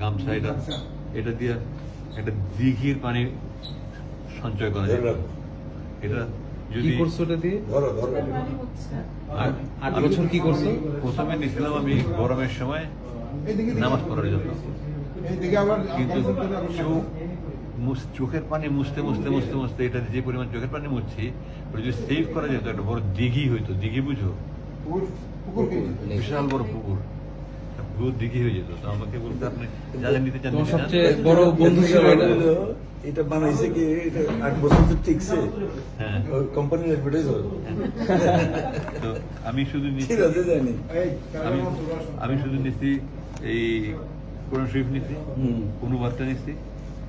গামছা এটা দিয়ে একটা দিঘির পানি সঞ্চয় করা যায়। এটা যদি করছো এটা দিয়ে আর 8 বছর কি করছো? প্রথমে নিয়েছিলাম আমি গরমের সময় নামাজ পড়ার জন্য, কিন্তু চোখের পানি মুছতে মুছতে মুছতে মুছতে এটা যে পরিমাণ চোখের পানি মুছছি ওটা যদি সেভ করা যেত একটা বড় দিঘি হইতো। দিঘি বুঝো? বিশাল বড় পুকুর, পুরো দিঘি হয়ে যেত। তো আমাকে বলতে আপনি যাদের নিতে চান তোমার সবচেয়ে বড় বন্ধু ছিল এটা? এটা বানাইছে কি? এটা 8 বছর তো টিকছে। হ্যাঁ, কোম্পানির অ্যাডভার্টাইজ হয়। তো আমি শুধু নিচ্ছি, জানি আমি শুধু নিচ্ছি এই কোরআন শরীফ নিচ্ছি, অনুবাদটা নিচ্ছি,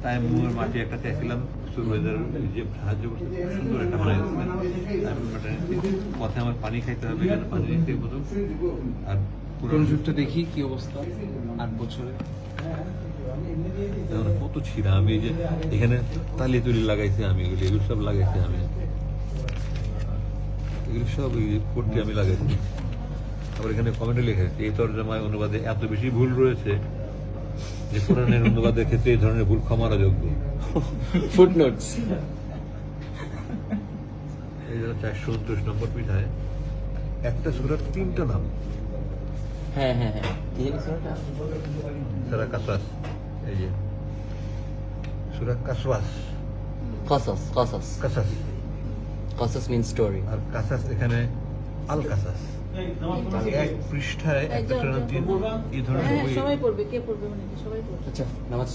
তাই মুয়ের মাটি একটা চাইছিলাম সুরবাইজার যে সাহায্য করতে সুন্দর একটা বানাইছিলেন, পথে আমার পানি খাইতে হবে, এখানে পানি নিতে প্রথম। আর কোন যুগটা দেখি কি অবস্থা 8 বছরে। কত ছিঁড়া, আমি এই যে এখানে তালি তুলি লাগাইছি, আমি এগুলো সব লাগাইছি, আমি এগুলো সব করতে আমি লাগাইছি। আবার এখানে কমেন্টে লেখা আছে এই তর্জমায় অনুবাদে এত বেশি ভুল রয়েছে যে কোরআনের অনুবাদের ক্ষেত্রে এই ধরনের ভুল ক্ষমার যোগ্য। ফুটনোটস। এই 429 নম্বর পৃষ্ঠায় একটা সূরার 3টা নাম। হ্যাঁ হ্যাঁ হ্যাঁ, কি জানি সূরাটা? সূরা কাসাস, এই যে সূরা কাসওয়াস, Qasas means story. আর কাসাস এখানে আল কাসাস। এক পৃষ্ঠায় একটা সূরার নাম দিয়ে এই ধরনের বই সবাই পড়বে, কে পড়বে মানে সবাই পড়বে। আচ্ছা, নামাজ